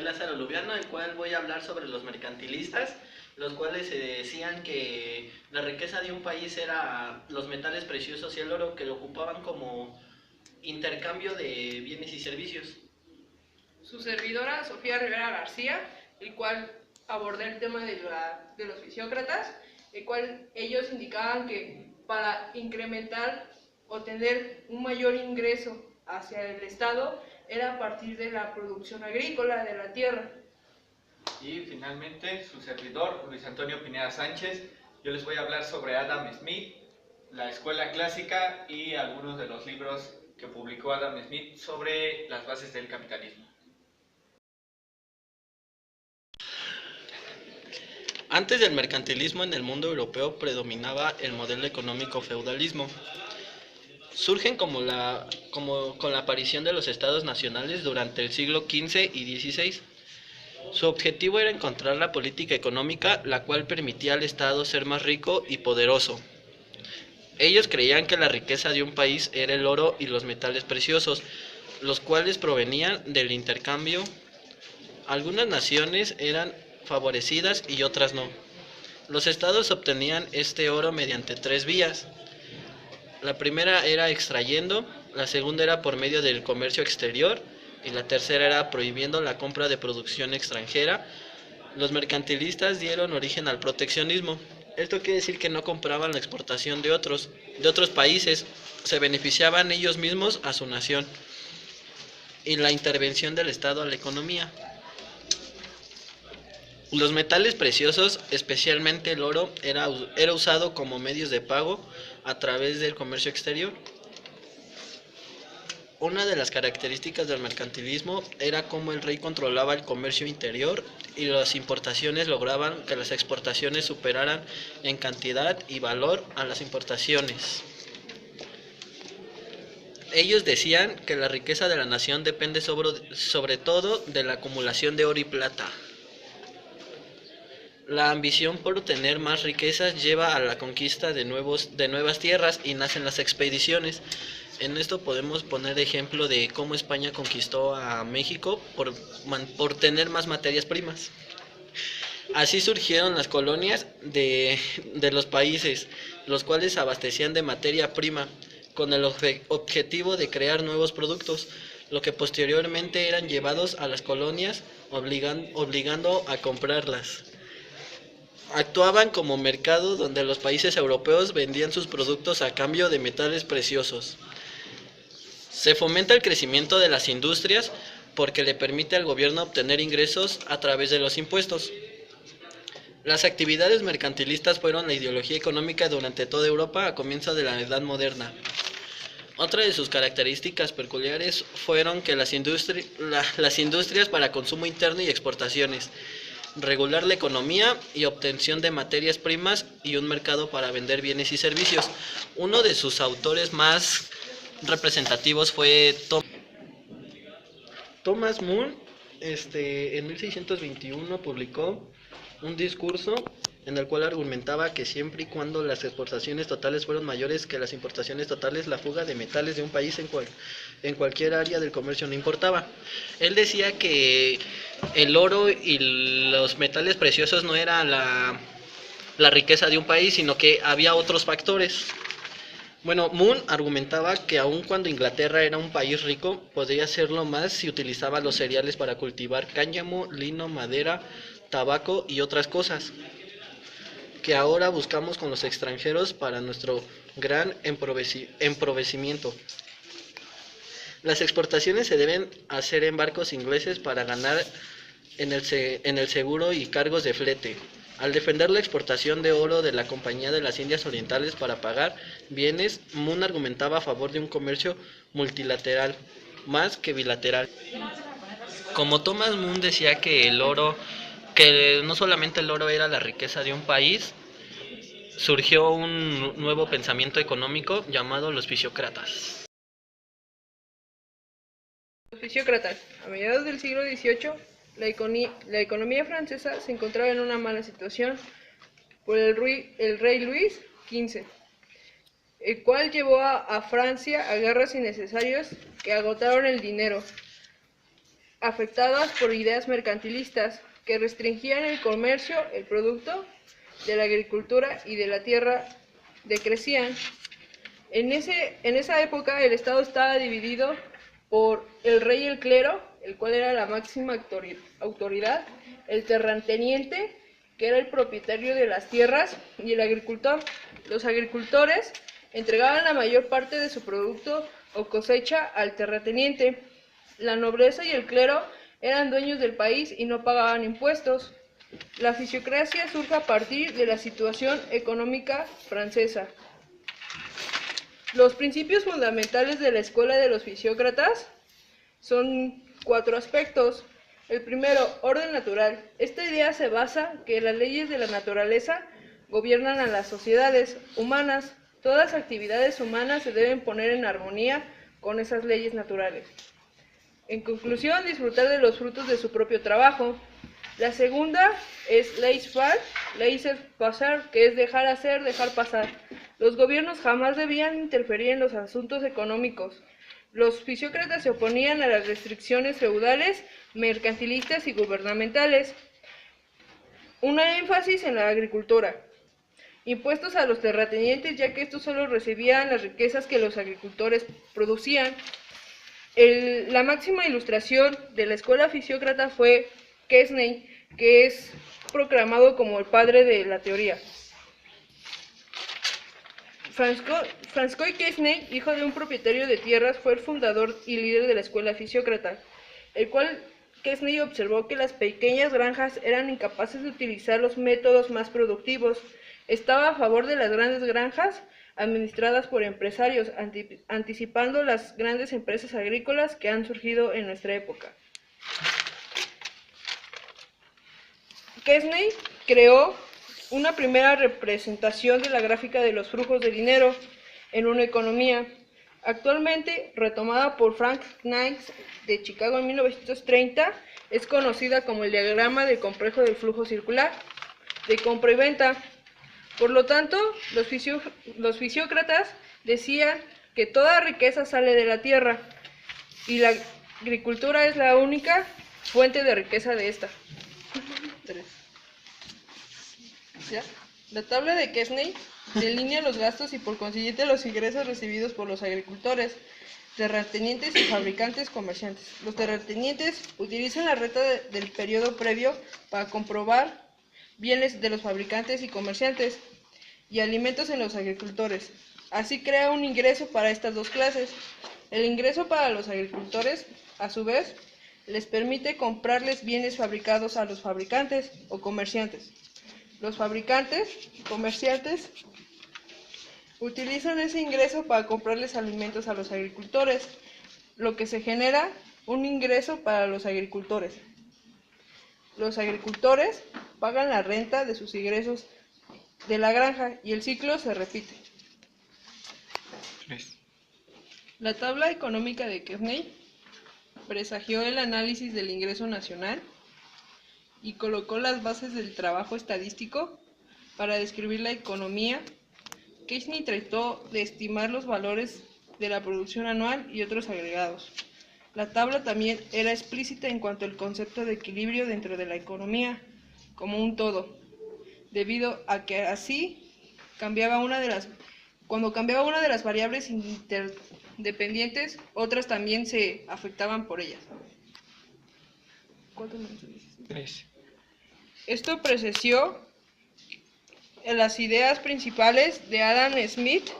Lázaro Lubiano, el cual voy a hablar sobre los mercantilistas, los cuales decían que la riqueza de un país era los metales preciosos y el oro, que lo ocupaban como intercambio de bienes y servicios. Su servidora, Sofía Rivera García, el cual abordé el tema de los fisiócratas, el cual ellos indicaban que para incrementar o tener un mayor ingreso hacia el Estado era a partir de la producción agrícola de la tierra. Y finalmente, su servidor, Luis Antonio Pineda Sánchez, yo les voy a hablar sobre Adam Smith, la escuela clásica y algunos de los libros que publicó Adam Smith sobre las bases del capitalismo. Antes del mercantilismo en el mundo europeo predominaba el modelo económico feudalismo. Surgen con la aparición de los estados nacionales durante el siglo XV y XVI. Su objetivo era encontrar la política económica la cual permitía al Estado ser más rico y poderoso. Ellos creían que la riqueza de un país era el oro y los metales preciosos, los cuales provenían del intercambio. Algunas naciones eran favorecidas y otras no. Los estados obtenían este oro mediante 3 vías. La primera era extrayendo, la segunda era por medio del comercio exterior y la tercera era prohibiendo la compra de producción extranjera. Los mercantilistas dieron origen al proteccionismo. Esto quiere decir que no compraban la exportación de otros países, se beneficiaban ellos mismos a su nación, y la intervención del Estado a la economía. Los metales preciosos, especialmente el oro, era usado como medios de pago a través del comercio exterior. Una de las características del mercantilismo era cómo el rey controlaba el comercio interior y las importaciones lograban que las exportaciones superaran en cantidad y valor a las importaciones. Ellos decían que la riqueza de la nación depende sobre todo de la acumulación de oro y plata. La ambición por tener más riquezas lleva a la conquista de nuevas tierras y nacen las expediciones. En esto podemos poner ejemplo de cómo España conquistó a México por tener más materias primas. Así surgieron las colonias de los países, los cuales abastecían de materia prima con el objetivo de crear nuevos productos, lo que posteriormente eran llevados a las colonias obligando a comprarlas. Actuaban como mercado donde los países europeos vendían sus productos a cambio de metales preciosos. Se fomenta el crecimiento de las industrias porque le permite al gobierno obtener ingresos a través de los impuestos. Las actividades mercantilistas fueron la ideología económica durante toda Europa a comienzos de la Edad Moderna. Otra de sus características peculiares fueron que las industrias para consumo interno y exportaciones, regular la economía y obtención de materias primas y un mercado para vender bienes y servicios. Uno de sus autores más representativos fue Thomas More. En 1621 publicó un discurso en el cual argumentaba que siempre y cuando las exportaciones totales fueron mayores que las importaciones totales, la fuga de metales de un país en cualquier área del comercio no importaba. Él decía que el oro y los metales preciosos no era la riqueza de un país, sino que había otros factores. Bueno, Moon argumentaba que aun cuando Inglaterra era un país rico, podría serlo más si utilizaba los cereales para cultivar cáñamo, lino, madera, tabaco y otras cosas que ahora buscamos con los extranjeros para nuestro gran empobrecimiento. Las exportaciones se deben hacer en barcos ingleses para ganar en el seguro y cargos de flete. Al defender la exportación de oro de la Compañía de las Indias Orientales para pagar bienes, Moon argumentaba a favor de un comercio multilateral más que bilateral. Como Thomas Moon decía que no solamente el oro era la riqueza de un país, surgió un nuevo pensamiento económico llamado los fisiócratas. Los fisiócratas. A mediados del siglo XVIII, la economía francesa se encontraba en una mala situación por el rey Luis XV, el cual llevó a Francia a guerras innecesarias que agotaron el dinero. afectadas por ideas mercantilistas que restringían el comercio, el producto de la agricultura y de la tierra decrecían. En esa época el Estado estaba dividido por el rey y el clero, el cual era la máxima autoridad, el terrateniente, que era el propietario de las tierras, y el agricultor. Los agricultores entregaban la mayor parte de su producto o cosecha al terrateniente. La nobleza y el clero eran dueños del país y no pagaban impuestos. La fisiocracia surge a partir de la situación económica francesa. Los principios fundamentales de la escuela de los fisiócratas son 4 aspectos. El primero, orden natural. Esta idea se basa que las leyes de la naturaleza gobiernan a las sociedades humanas. Todas las actividades humanas se deben poner en armonía con esas leyes naturales. En conclusión, disfrutar de los frutos de su propio trabajo. La segunda es laissez-passer, que es dejar hacer, dejar pasar. Los gobiernos jamás debían interferir en los asuntos económicos. Los fisiócratas se oponían a las restricciones feudales, mercantilistas y gubernamentales. Una énfasis en la agricultura. Impuestos a los terratenientes, ya que estos solo recibían las riquezas que los agricultores producían. La máxima ilustración de la escuela fisiócrata fue Quesnay, que es proclamado como el padre de la teoría. François Quesnay, hijo de un propietario de tierras, fue el fundador y líder de la escuela fisiócrata, el cual Quesnay observó que las pequeñas granjas eran incapaces de utilizar los métodos más productivos. Estaba a favor de las grandes granjas administradas por empresarios, anticipando las grandes empresas agrícolas que han surgido en nuestra época. Quesnay creó una primera representación de la gráfica de los flujos de dinero en una economía, actualmente retomada por Frank Knight de Chicago en 1930, es conocida como el diagrama del complejo del flujo circular, de compra y venta. Por lo tanto, los fisiócratas decían que toda riqueza sale de la tierra y la agricultura es la única fuente de riqueza de esta. ¿Ya? La tabla de Quesnay delinea los gastos y por consiguiente los ingresos recibidos por los agricultores, terratenientes y fabricantes comerciantes. Los terratenientes utilizan la renta del periodo previo para comprobar bienes de los fabricantes y comerciantes y alimentos en los agricultores. Así crea un ingreso para estas dos clases. El ingreso para los agricultores, a su vez, les permite comprarles bienes fabricados a los fabricantes o comerciantes. Los fabricantes, comerciantes, utilizan ese ingreso para comprarles alimentos a los agricultores, lo que se genera un ingreso para los agricultores. Los agricultores pagan la renta de sus ingresos de la granja y el ciclo se repite. La tabla económica de Quesnay presagió el análisis del ingreso nacional y colocó las bases del trabajo estadístico para describir la economía. Quesnay trató de estimar los valores de la producción anual y otros agregados. La tabla también era explícita en cuanto al concepto de equilibrio dentro de la economía como un todo, debido a que así cuando cambiaba una de las variables interdependientes, otras también se afectaban por ellas. ¿Cuántos minutos dices? 3. Esto presagió las ideas principales de Adam Smith,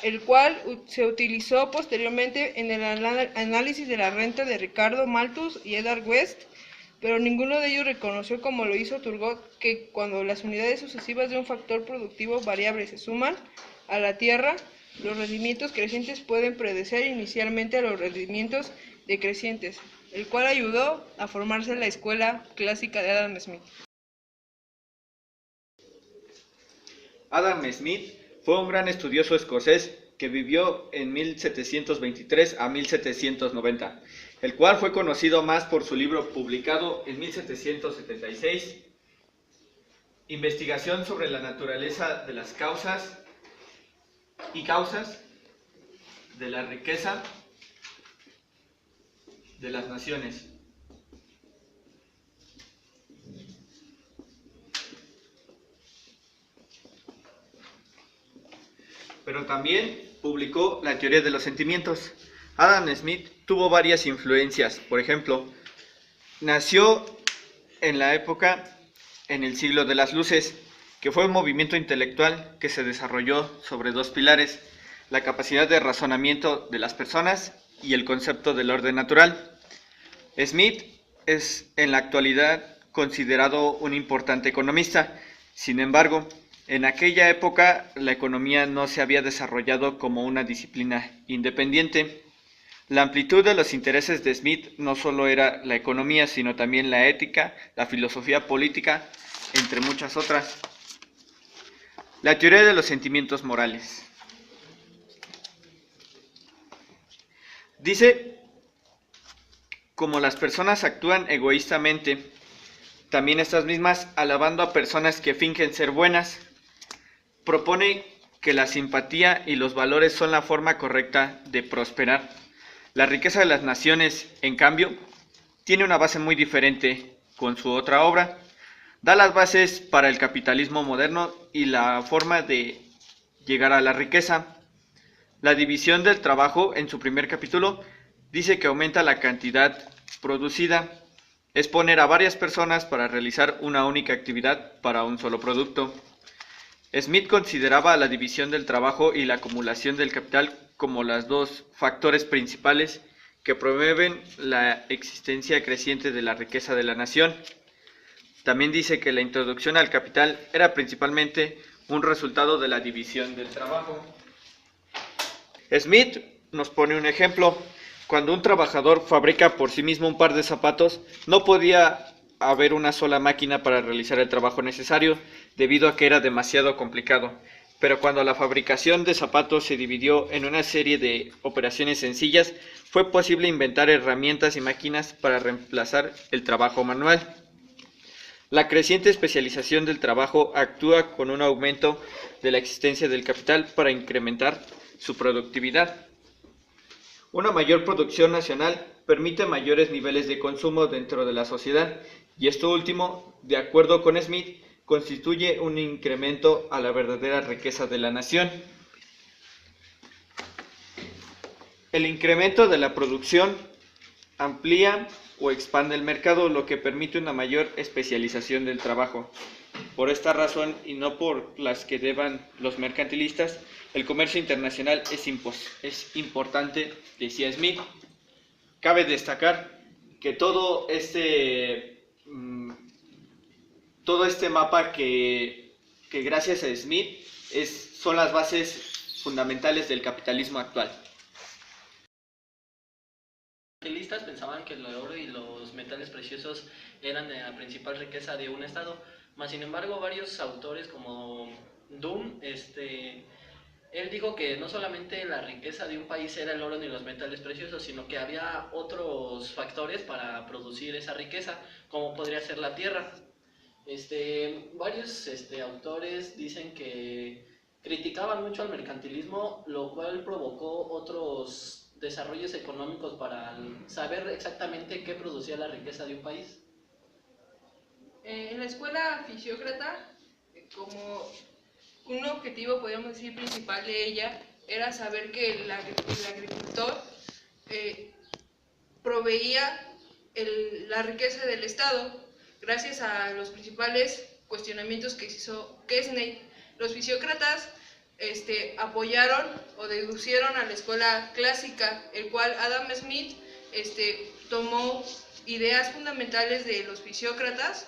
el cual se utilizó posteriormente en el análisis de la renta de Ricardo Malthus y Edward West, pero ninguno de ellos reconoció, como lo hizo Turgot, que cuando las unidades sucesivas de un factor productivo variable se suman a la tierra, los rendimientos crecientes pueden predecir inicialmente a los rendimientos decrecientes, el cual ayudó a formarse la escuela clásica de Adam Smith. Adam Smith fue un gran estudioso escocés que vivió en 1723 a 1790, el cual fue conocido más por su libro publicado en 1776, Investigación sobre la naturaleza de las causas de la riqueza de las naciones, pero también publicó la teoría de los sentimientos. Adam Smith tuvo varias influencias. Por ejemplo, nació en la época, en el siglo de las luces, que fue un movimiento intelectual que se desarrolló sobre dos pilares: la capacidad de razonamiento de las personas y el concepto del orden natural. Smith es en la actualidad considerado un importante economista. Sin embargo, en aquella época la economía no se había desarrollado como una disciplina independiente. La amplitud de los intereses de Smith no solo era la economía, sino también la ética, la filosofía política, entre muchas otras. La teoría de los sentimientos morales. Dice, como las personas actúan egoístamente, también estas mismas alabando a personas que fingen ser buenas. Propone que la simpatía y los valores son la forma correcta de prosperar. La riqueza de las naciones, en cambio, tiene una base muy diferente con su otra obra. Da las bases para el capitalismo moderno y la forma de llegar a la riqueza. La división del trabajo, en su primer capítulo, dice que aumenta la cantidad producida. Es poner a varias personas para realizar una única actividad para un solo producto. Smith consideraba la división del trabajo y la acumulación del capital como los dos factores principales que promueven la existencia creciente de la riqueza de la nación. También dice que la introducción al capital era principalmente un resultado de la división del trabajo. Smith nos pone un ejemplo. Cuando un trabajador fabrica por sí mismo un par de zapatos, no podía haber una sola máquina para realizar el trabajo necesario, debido a que era demasiado complicado. Pero cuando la fabricación de zapatos se dividió en una serie de operaciones sencillas, fue posible inventar herramientas y máquinas para reemplazar el trabajo manual. La creciente especialización del trabajo actúa con un aumento de la existencia del capital para incrementar su productividad. Una mayor producción nacional permite mayores niveles de consumo dentro de la sociedad, y esto último, de acuerdo con Smith, constituye un incremento a la verdadera riqueza de la nación. El incremento de la producción amplía o expande el mercado, lo que permite una mayor especialización del trabajo. Por esta razón, y no por las que deban los mercantilistas, el comercio internacional es importante, decía Smith. Cabe destacar que todo este mapa que gracias a Smith son las bases fundamentales del capitalismo actual. Los mercantilistas pensaban que el oro y los metales preciosos eran la principal riqueza de un estado, mas sin embargo varios autores como Doom, él dijo que no solamente la riqueza de un país era el oro ni los metales preciosos, sino que había otros factores para producir esa riqueza, como podría ser la tierra. Varios autores dicen que criticaban mucho al mercantilismo, lo cual provocó otros desarrollos económicos para saber exactamente qué producía la riqueza de un país. En la escuela fisiócrata, como un objetivo, podríamos decir, principal de ella era saber que el agricultor proveía la riqueza del Estado gracias a los principales cuestionamientos que hizo Kesney. Los fisiócratas apoyaron o deducieron a la escuela clásica, el cual Adam Smith tomó ideas fundamentales de los fisiócratas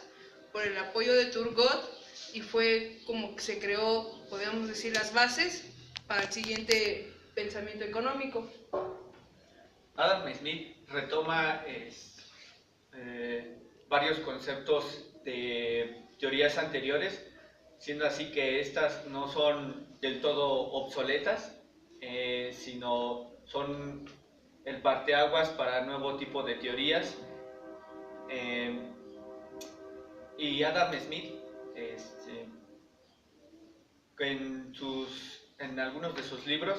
por el apoyo de Turgot, y fue como que se creó, podríamos decir, las bases para el siguiente pensamiento económico. Adam Smith retoma varios conceptos de teorías anteriores, siendo así que estas no son del todo obsoletas, sino son el parteaguas para nuevo tipo de teorías. Y Adam Smith, en algunos de sus libros,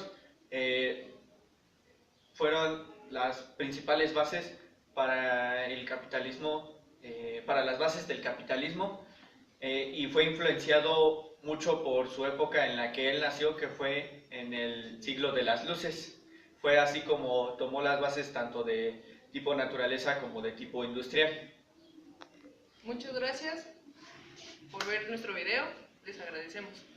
fueron las principales bases para el capitalismo, para las bases del capitalismo, y fue influenciado mucho por su época en la que él nació, que fue en el siglo de las luces. Fue así como tomó las bases tanto de tipo naturaleza como de tipo industrial. Muchas gracias por ver nuestro video, les agradecemos.